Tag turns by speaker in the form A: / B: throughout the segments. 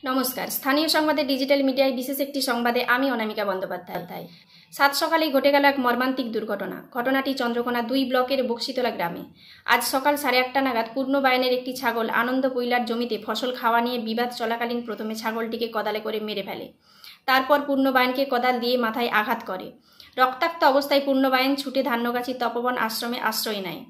A: নমস্কার, স্থানীয় সংবাদে ডিজিটাল মিডিয়ায় বিশেষ একটি সংবাদে আমি অনামিকা বন্দ্যোপাধ্যায়। সাত সকালেই ঘটে গেল এক মর্মান্তিক দুর্ঘটনা। ঘটনাটি চন্দ্রকোনা 2 ব্লকের বক্সিতলা গ্রামে। আজ সকাল 8:30 নাগাদ পূর্ণবায়নের একটি ছাগল আনন্দ পৈলার জমিতে ফসল খাওয়া নিয়ে বিবাদ চলাকালীন প্রথমে ছাগলটিকে কোদালে করে মেরে ফেলে। তারপর পূর্ণবায়নকে কোদাল দিয়ে মাথায় আঘাত করে। রক্তাক্ত অবস্থায় পূর্ণবায়ন ছুটে ধান্যগাছি তপবন আশ্রমে আশ্রয় নেয়।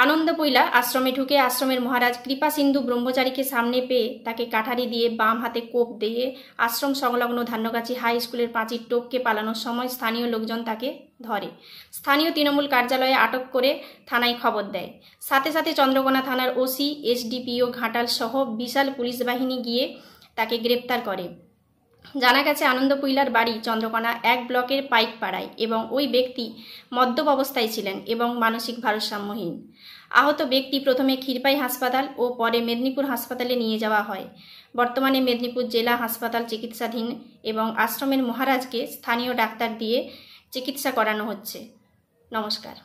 A: আনন্দ পৈলা আশ্রমে ঢুকে আশ্রমের মহারাজ কৃপা সিন্ধু ব্রহ্মচারীকে সামনে পেয়ে তাকে কাঠারি দিয়ে বাম হাতে কোপ দিয়ে আশ্রম সংলগ্ন ধান্যগাছি হাই স্কুলের পাঁচির টপকে পালানোর সময় স্থানীয় লোকজন তাকে ধরে। স্থানীয় তৃণমূল কার্যালয়ে আটক করে থানায় খবর দেয়। সাথে সাথে চন্দ্রকোনা থানার ওসি, এসডিপিও ঘাটাল সহ বিশাল পুলিশ বাহিনী গিয়ে তাকে গ্রেপ্তার করে। জানা গেছে আনন্দ পৈলার বাড়ি চন্দ্রকোনা 1 ব্লকের পাইকপাড়ায় এবং ওই ব্যক্তি মদ্যপ অবস্থায় ছিলেন এবং মানসিক ভারসাম্যহীন। আহত ব্যক্তি প্রথমে ক্ষীরপাই হাসপাতাল ও পরে মেদিনীপুর হাসপাতালে নিয়ে যাওয়া হয়। বর্তমানে মেদিনীপুর জেলা হাসপাতাল চিকিৎসাধীন এবং আশ্রমের মহারাজকে স্থানীয় ডাক্তার দিয়ে চিকিৎসা করানো হচ্ছে। নমস্কার।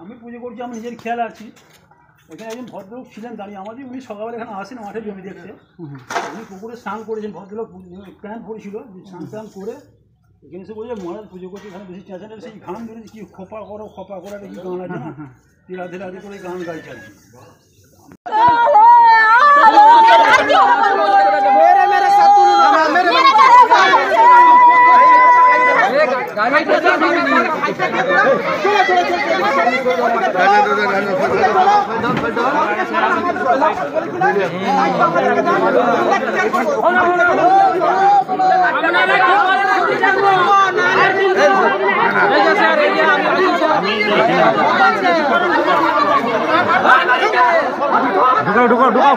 B: আমি পুজো করছি, আমি নিজের খেয়াল আছি। এখানে একজন ভদ্রলোক ছিলেন দাঁড়িয়ে, আমাদের উনি সকালবেলা এখানে আসেন মাঠে জমি দেখতে। উনি পুকুরে স্নান করেছেন, ভদ্রলোক প্যান্ট পরেছিল, স্নান করে এখানে এসে বলছে মহারাজ পুজো করছে, এখানে বেশি চেঁচাটা সেই গান ধরেছে কি খোপা করো একটা কি গান আছে না, রাধে রাধে করে গান গাইছে আর কি। ঢুকাও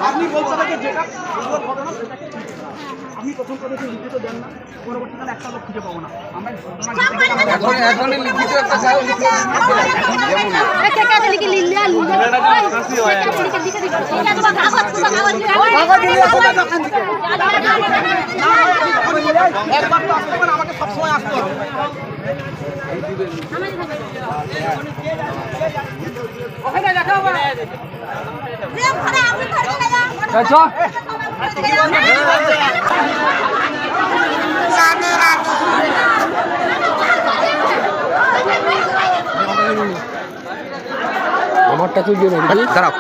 B: আপনি বলতে পারেন যেটা আপনি প্রথম পদক্ষেপ লিখিত দেন না, পরবর্তীকালে একটা লোক খুঁজে পাবো না। আমরা আমাকে সবসময় আসতে হবে। আমারটা তুই দিয়ে নেবি, দাঁড়াও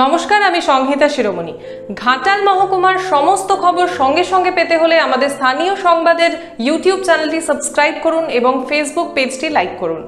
C: নমস্কার, আমি সংহিতা শিরোমণি। ঘাটাল মহকুমার সমস্ত খবর সঙ্গে সঙ্গে পেতে হলে আমাদের স্থানীয় সংবাদের ইউটিউব চ্যানেলটি সাবস্ক্রাইব করুন এবং ফেসবুক পেজটি লাইক করুন।